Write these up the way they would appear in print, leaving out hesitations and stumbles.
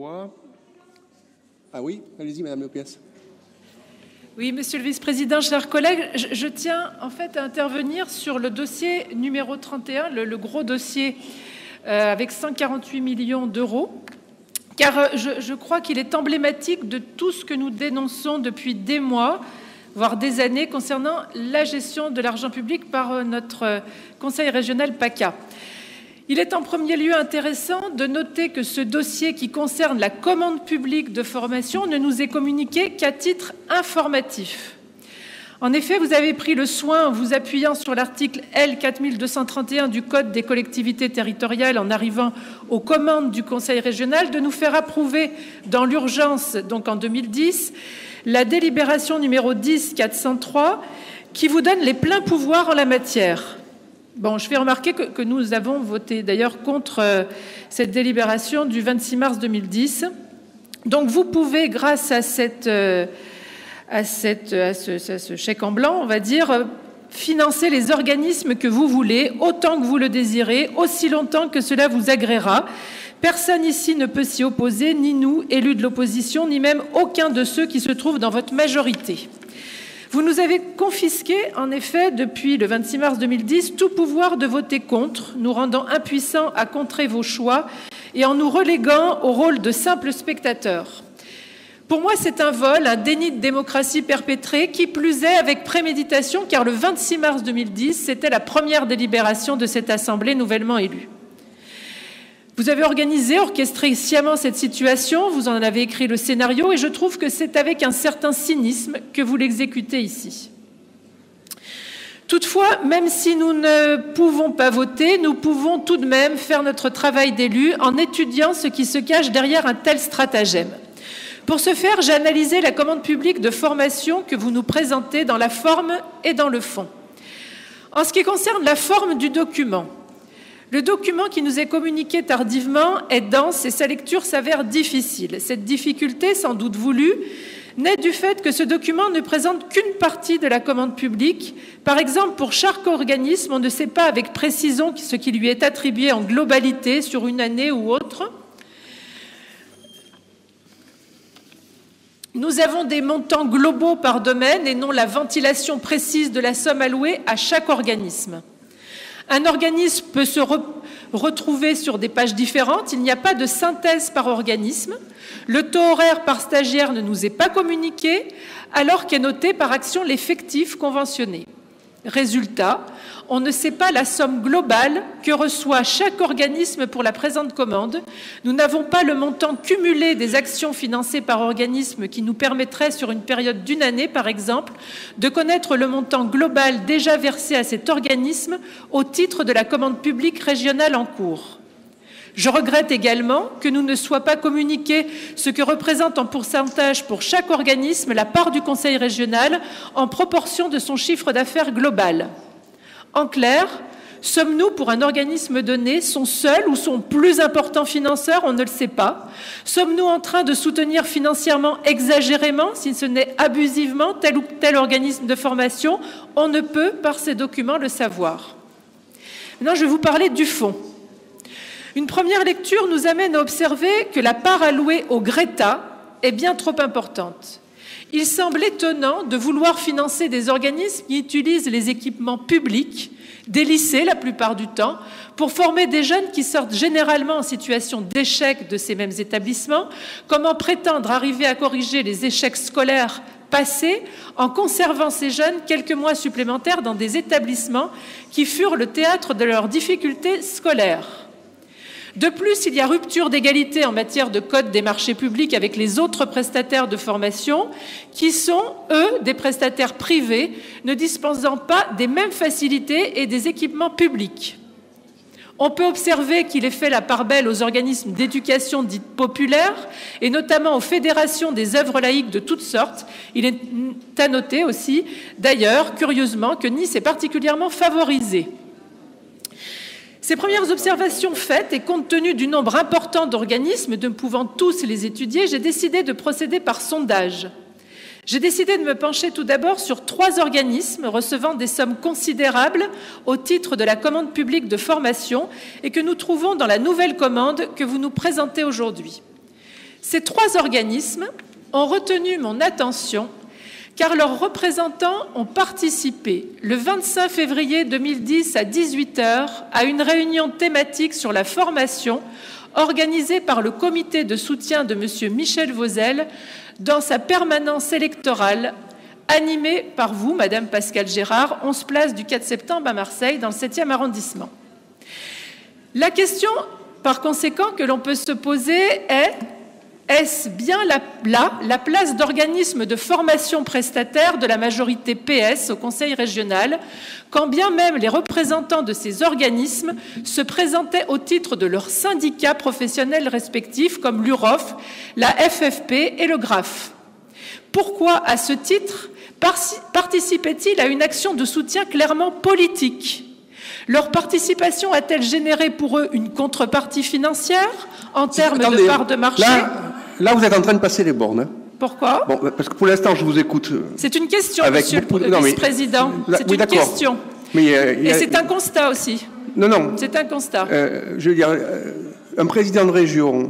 moi. Ah oui, allez-y, Madame Lopez. Oui, Monsieur le Vice-président, chers collègues, je tiens en fait à intervenir sur le dossier numéro 31, le gros dossier avec 148 millions d'euros, car je crois qu'il est emblématique de tout ce que nous dénonçons depuis des mois, voire des années, concernant la gestion de l'argent public par notre Conseil régional PACA. Il est en premier lieu intéressant de noter que ce dossier qui concerne la commande publique de formation ne nous est communiqué qu'à titre informatif. En effet, vous avez pris le soin, en vous appuyant sur l'article L 4231 du Code des collectivités territoriales en arrivant aux commandes du Conseil régional, de nous faire approuver dans l'urgence, donc en 2010, la délibération numéro 10-403 qui vous donne les pleins pouvoirs en la matière. Bon, je fais remarquer que nous avons voté d'ailleurs contre cette délibération du 26 mars 2010. Donc vous pouvez, grâce à ce chèque en blanc, on va dire, financer les organismes que vous voulez, autant que vous le désirez, aussi longtemps que cela vous agréera. Personne ici ne peut s'y opposer, ni nous, élus de l'opposition, ni même aucun de ceux qui se trouvent dans votre majorité. Vous nous avez confisqué, en effet, depuis le 26 mars 2010, tout pouvoir de voter contre, nous rendant impuissants à contrer vos choix et en nous reléguant au rôle de simples spectateurs. Pour moi, c'est un vol, un déni de démocratie perpétré, qui plus est avec préméditation, car le 26 mars 2010, c'était la première délibération de cette Assemblée nouvellement élue. Vous avez organisé, orchestré sciemment cette situation, vous en avez écrit le scénario et je trouve que c'est avec un certain cynisme que vous l'exécutez ici. Toutefois, même si nous ne pouvons pas voter, nous pouvons tout de même faire notre travail d'élu en étudiant ce qui se cache derrière un tel stratagème. Pour ce faire, j'ai analysé la commande publique de formation que vous nous présentez dans la forme et dans le fond. En ce qui concerne la forme du document, le document qui nous est communiqué tardivement est dense et sa lecture s'avère difficile. Cette difficulté, sans doute voulue, naît du fait que ce document ne présente qu'une partie de la commande publique. Par exemple, pour chaque organisme, on ne sait pas avec précision ce qui lui est attribué en globalité sur une année ou autre. Nous avons des montants globaux par domaine et non la ventilation précise de la somme allouée à chaque organisme. Un organisme peut se retrouver sur des pages différentes. Il n'y a pas de synthèse par organisme. Le taux horaire par stagiaire ne nous est pas communiqué, alors qu'est noté par action l'effectif conventionné. Résultat, on ne sait pas la somme globale que reçoit chaque organisme pour la présente commande. Nous n'avons pas le montant cumulé des actions financées par organisme qui nous permettrait, sur une période d'une année par exemple, de connaître le montant global déjà versé à cet organisme au titre de la commande publique régionale en cours. Je regrette également que nous ne soit pas communiqué ce que représente en pourcentage pour chaque organisme la part du Conseil régional en proportion de son chiffre d'affaires global. En clair, sommes-nous, pour un organisme donné, son seul ou son plus important financeur? On ne le sait pas. Sommes-nous en train de soutenir financièrement exagérément, si ce n'est abusivement, tel ou tel organisme de formation? On ne peut, par ces documents, le savoir. Maintenant, je vais vous parler du fond. Une première lecture nous amène à observer que la part allouée au Greta est bien trop importante. Il semble étonnant de vouloir financer des organismes qui utilisent les équipements publics, des lycées la plupart du temps, pour former des jeunes qui sortent généralement en situation d'échec de ces mêmes établissements. Comment prétendre arriver à corriger les échecs scolaires passés en conservant ces jeunes quelques mois supplémentaires dans des établissements qui furent le théâtre de leurs difficultés scolaires? De plus, il y a rupture d'égalité en matière de code des marchés publics avec les autres prestataires de formation qui sont, eux, des prestataires privés ne dispensant pas des mêmes facilités et des équipements publics. On peut observer qu'il est fait la part belle aux organismes d'éducation dite populaire et notamment aux fédérations des œuvres laïques de toutes sortes. Il est à noter aussi, d'ailleurs, curieusement, que Nice est particulièrement favorisée. Ces premières observations faites et compte tenu du nombre important d'organismes ne pouvant tous les étudier, j'ai décidé de procéder par sondage. J'ai décidé de me pencher tout d'abord sur 3 organismes recevant des sommes considérables au titre de la commande publique de formation et que nous trouvons dans la nouvelle commande que vous nous présentez aujourd'hui. Ces 3 organismes ont retenu mon attention car leurs représentants ont participé le 25 février 2010 à 18h à une réunion thématique sur la formation organisée par le comité de soutien de M. Michel Vauzel dans sa permanence électorale animée par vous, Madame Pascale Gérard, 11 place du 4 septembre à Marseille, dans le 7e arrondissement. La question, par conséquent, que l'on peut se poser est: est-ce bien la place d'organismes de formation prestataires de la majorité PS au Conseil régional, quand bien même les représentants de ces organismes se présentaient au titre de leurs syndicats professionnels respectifs, comme l'UROF, la FFP et le GRAF? Pourquoi, à ce titre, participaient-ils à une action de soutien clairement politique? Leur participation a-t-elle généré pour eux une contrepartie financière en termes de part de marché? Là, vous êtes en train de passer les bornes. Hein. Pourquoi? Bon, parce que pour l'instant, je vous écoute. C'est une question, Monsieur le Vice-président. C'est une question. Et c'est un constat aussi. Non. C'est un constat. Je veux dire, un président de région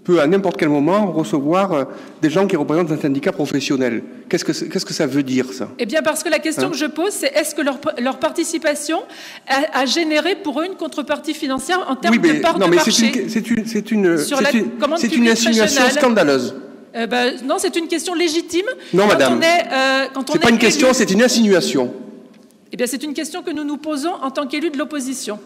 peut à n'importe quel moment recevoir des gens qui représentent un syndicat professionnel. Qu'est-ce que ça veut dire, ça? Eh bien, parce que la question que je pose, c'est est-ce que leur participation a généré pour eux une contrepartie financière en termes de part de marché? C'est une insinuation scandaleuse. Non, c'est une question légitime. Non, madame. C'est pas une question, c'est une insinuation. Eh bien, c'est une question que nous nous posons en tant qu'élus de l'opposition.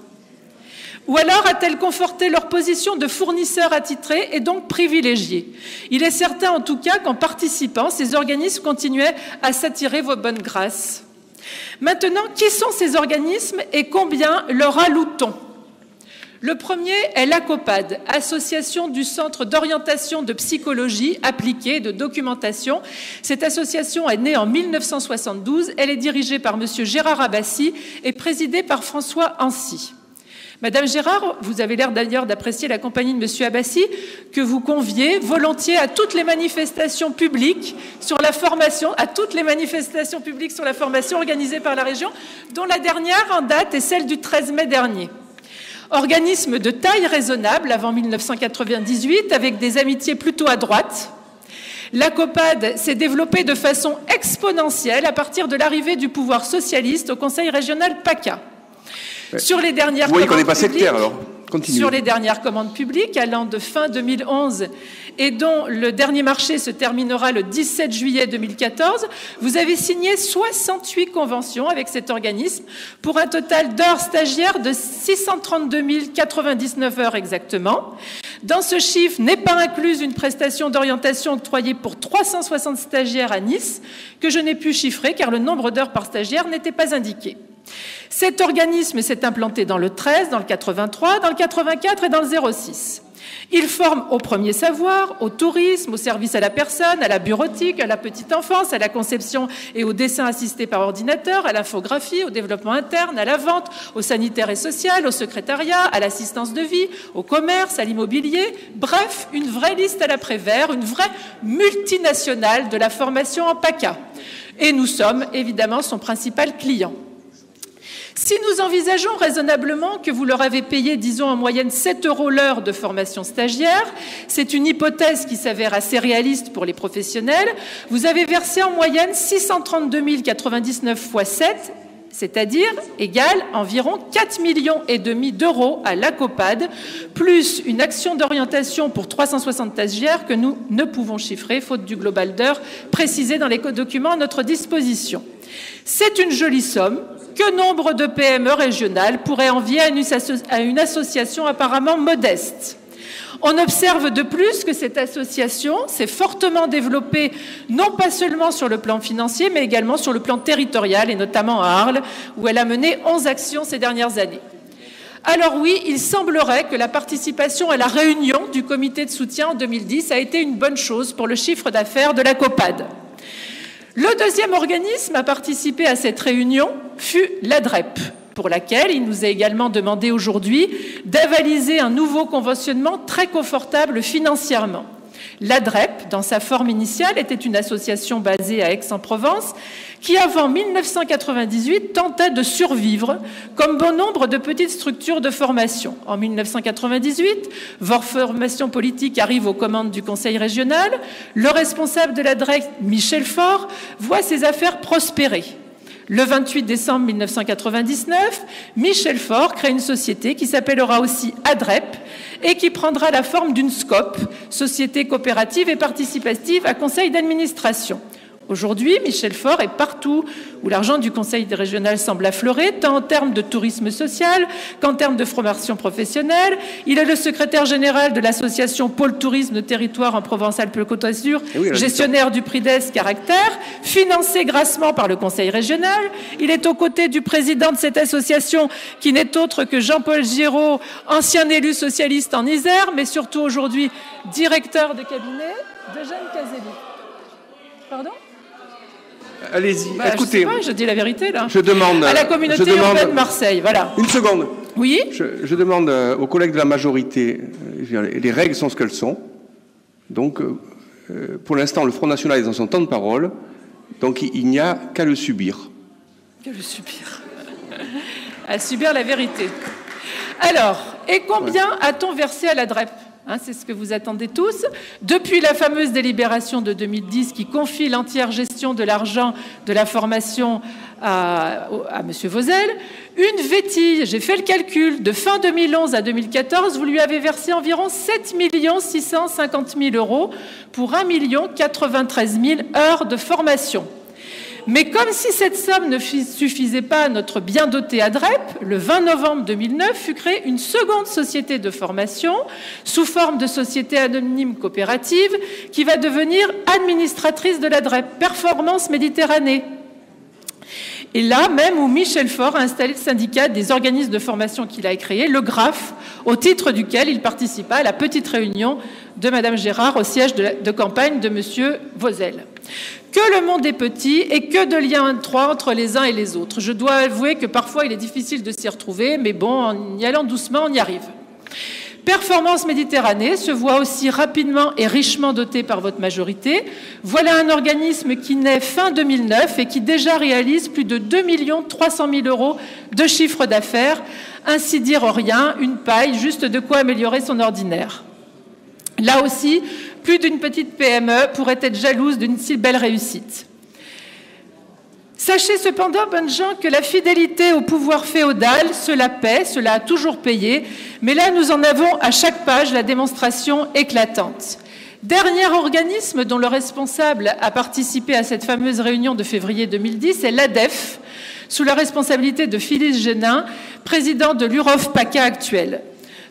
Ou alors a-t-elle conforté leur position de fournisseurs attitrés et donc privilégiés? Il est certain en tout cas qu'en participant, ces organismes continuaient à s'attirer vos bonnes grâces. Maintenant, qui sont ces organismes et combien leur alloue-t-on? Le premier est l'ACOPAD, Association du Centre d'orientation de psychologie appliquée et de documentation. Cette association est née en 1972. Elle est dirigée par M. Gérard Abbassi et présidée par François Ancy. Madame Gérard, vous avez l'air d'ailleurs d'apprécier la compagnie de M. Abbassi, que vous conviez volontiers à toutes les manifestations publiques sur la formation, organisées par la région, dont la dernière en date est celle du 13 mai dernier. Organisme de taille raisonnable avant 1998, avec des amitiés plutôt à droite, l'ACOPAD s'est développée de façon exponentielle à partir de l'arrivée du pouvoir socialiste au Conseil régional PACA. Sur les dernières commandes publiques allant de fin 2011 et dont le dernier marché se terminera le 17 juillet 2014, vous avez signé 68 conventions avec cet organisme pour un total d'heures stagiaires de 632 099 heures exactement. Dans ce chiffre n'est pas incluse une prestation d'orientation octroyée pour 360 stagiaires à Nice, que je n'ai pu chiffrer car le nombre d'heures par stagiaire n'était pas indiqué. Cet organisme s'est implanté dans le 13, dans le 83, dans le 84 et dans le 06. Il forme au premier savoir, au tourisme, au service à la personne, à la bureautique, à la petite enfance, à la conception et au dessin assisté par ordinateur, à l'infographie, au développement interne, à la vente, au sanitaire et social, au secrétariat, à l'assistance de vie, au commerce, à l'immobilier. Bref, une vraie liste à l'après-vert, une vraie multinationale de la formation en PACA. Et nous sommes évidemment son principal client. Si nous envisageons raisonnablement que vous leur avez payé, disons, en moyenne 7 € l'heure de formation stagiaire, c'est une hypothèse qui s'avère assez réaliste pour les professionnels, vous avez versé en moyenne 632 099 fois 7, c'est-à-dire égale environ 4,5 millions d'euros à l'ACOPAD, plus une action d'orientation pour 360 stagiaires que nous ne pouvons chiffrer, faute du global d'heures précisé dans les documents à notre disposition. C'est une jolie somme que nombre de PME régionales pourraient envier à une association apparemment modeste. On observe de plus que cette association s'est fortement développée, non pas seulement sur le plan financier, mais également sur le plan territorial, et notamment à Arles, où elle a mené 11 actions ces dernières années. Alors oui, il semblerait que la participation à la réunion du comité de soutien en 2010 a été une bonne chose pour le chiffre d'affaires de l'ACOPAD. Le deuxième organisme à participer à cette réunion fut l'ADREP, pour laquelle il nous est également demandé aujourd'hui d'avaliser un nouveau conventionnement très confortable financièrement. L'ADREP, dans sa forme initiale, était une association basée à Aix-en-Provence qui, avant 1998, tentait de survivre comme bon nombre de petites structures de formation. En 1998, Vor Formation Politique arrive aux commandes du Conseil régional. Le responsable de l'ADREP, Michel Faure, voit ses affaires prospérer. Le 28 décembre 1999, Michel Faure crée une société qui s'appellera aussi ADREP et qui prendra la forme d'une SCOP, Société coopérative et participative à conseil d'administration. Aujourd'hui, Michel Faure est partout où l'argent du Conseil régional semble affleurer, tant en termes de tourisme social qu'en termes de formation professionnelle. Il est le secrétaire général de l'association Pôle Tourisme de Territoire en Provence-Alpes-Côte d'Azur, gestionnaire du prix d'Est Caractère, financé grassement par le Conseil régional. Il est aux côtés du président de cette association, qui n'est autre que Jean-Paul Giraud, ancien élu socialiste en Isère, mais surtout aujourd'hui directeur de cabinet de Jeanne Caselli. Pardon ? Allez-y, écoutez. Je sais pas, je dis la vérité, là. Je demande à la communauté urbaine de Marseille, voilà. Une seconde. Oui. Je demande aux collègues de la majorité, les règles sont ce qu'elles sont. Donc, pour l'instant, le Front National est dans son temps de parole, donc il n'y a qu'à le subir. Qu'à le subir. À subir la vérité. Alors, et combien a-t-on versé à la DREP ? C'est ce que vous attendez tous. Depuis la fameuse délibération de 2010 qui confie l'entière gestion de l'argent de la formation à M. Vauzel, une vétille, j'ai fait le calcul, de fin 2011 à 2014, vous lui avez versé environ 7 650 000 € pour 1 093 000 heures de formation. Mais comme si cette somme ne suffisait pas à notre bien doté ADREP, le 20 novembre 2009 fut créée une seconde société de formation sous forme de société anonyme coopérative qui va devenir administratrice de l'ADREP, Performance Méditerranée. Et là même où Michel Faure a installé le syndicat des organismes de formation qu'il a créé, le GRAF, au titre duquel il participa à la petite réunion de Mme Gérard au siège de campagne de M. Vauzel. Que le monde est petit et que de liens étroits entre les uns et les autres. Je dois avouer que parfois il est difficile de s'y retrouver, mais bon, en y allant doucement, on y arrive. Performance Méditerranée se voit aussi rapidement et richement doté par votre majorité. Voilà un organisme qui naît fin 2009 et qui déjà réalise plus de 2 300 000 € de chiffre d'affaires. Ainsi dire rien, une paille, juste de quoi améliorer son ordinaire. Là aussi, plus d'une petite PME pourrait être jalouse d'une si belle réussite. Sachez cependant, bonnes gens, que la fidélité au pouvoir féodal, cela paie, cela a toujours payé, mais là nous en avons à chaque page la démonstration éclatante. Dernier organisme dont le responsable a participé à cette fameuse réunion de février 2010 est l'ADEF, sous la responsabilité de Phyllis Génin, président de l'UROF-PACA actuel.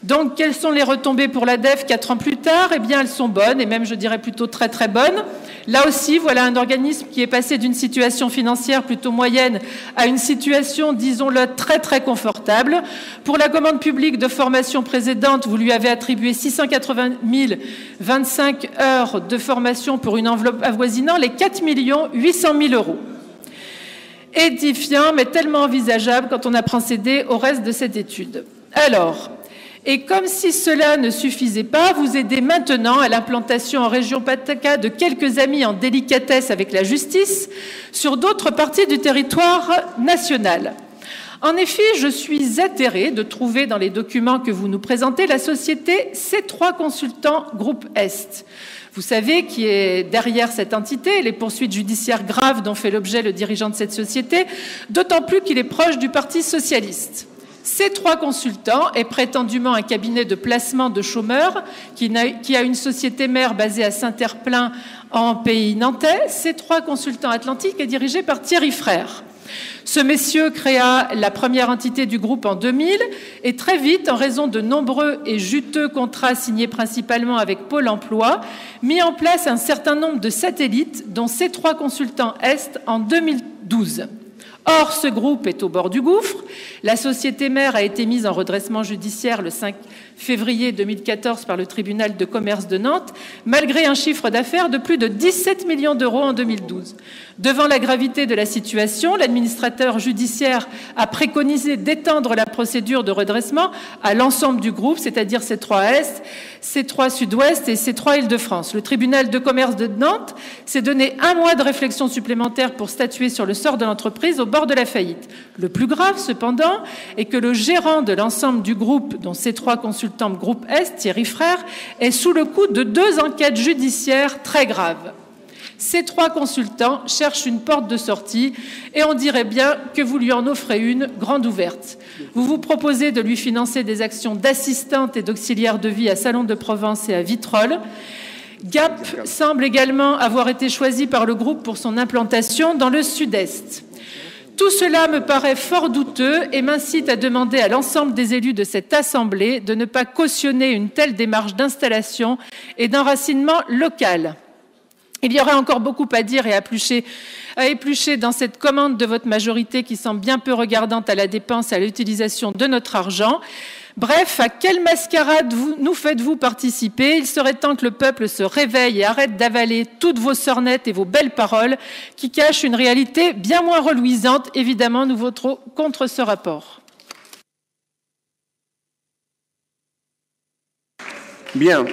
Donc, quelles sont les retombées pour l'ADEF 4 ans plus tard ? Eh bien, elles sont bonnes, et même, je dirais, plutôt très, très bonnes. Là aussi, voilà un organisme qui est passé d'une situation financière plutôt moyenne à une situation, disons-le, très, très confortable. Pour la commande publique de formation précédente, vous lui avez attribué 680 025 heures de formation pour une enveloppe avoisinant les 4 800 000 €. Édifiant, mais tellement envisageable quand on a procédé au reste de cette étude. Alors, et comme si cela ne suffisait pas, vous aidez maintenant à l'implantation en région PACA de quelques amis en délicatesse avec la justice sur d'autres parties du territoire national. En effet, je suis atterrée de trouver dans les documents que vous nous présentez la société C3 Consultants Groupe Est. Vous savez qui est derrière cette entité, les poursuites judiciaires graves dont fait l'objet le dirigeant de cette société, d'autant plus qu'il est proche du Parti socialiste. C3 Consultants est prétendument un cabinet de placement de chômeurs qui a une société mère basée à Saint-Herplain en pays nantais. C3 Consultants Atlantique est dirigé par Thierry Frère. Ce messieurs créa la première entité du groupe en 2000 et très vite, en raison de nombreux et juteux contrats signés principalement avec Pôle emploi, mis en place un certain nombre de satellites, dont C3 Consultants Est en 2012. Or, ce groupe est au bord du gouffre. La société mère a été mise en redressement judiciaire le 5 février 2014 par le tribunal de commerce de Nantes, malgré un chiffre d'affaires de plus de 17 millions d'euros en 2012. Devant la gravité de la situation, l'administrateur judiciaire a préconisé d'étendre la procédure de redressement à l'ensemble du groupe, c'est-à-dire C3 Est, C3 Sud-Ouest et C3 Île-de-France. Le tribunal de commerce de Nantes s'est donné 1 mois de réflexion supplémentaire pour statuer sur le sort de l'entreprise au bord de la faillite. Le plus grave, cependant, est que le gérant de l'ensemble du groupe, dont C3 Consultant Groupe Est, Thierry Frère, est sous le coup de 2 enquêtes judiciaires très graves. Ces 3 consultants cherchent une porte de sortie et on dirait bien que vous lui en offrez une grande ouverte. Vous vous proposez de lui financer des actions d'assistante et d'auxiliaire de vie à Salon de Provence et à Vitrolles. Gap semble également avoir été choisi par le groupe pour son implantation dans le Sud-Est. Tout cela me paraît fort douteux et m'incite à demander à l'ensemble des élus de cette Assemblée de ne pas cautionner une telle démarche d'installation et d'enracinement local. Il y aurait encore beaucoup à dire et à éplucher dans cette commande de votre majorité qui semble bien peu regardante à la dépense et à l'utilisation de notre argent. Bref, à quelle mascarade nous faites-vous participer? Il serait temps que le peuple se réveille et arrête d'avaler toutes vos sornettes et vos belles paroles qui cachent une réalité bien moins reluisante. Évidemment, nous voterons contre ce rapport. Bien.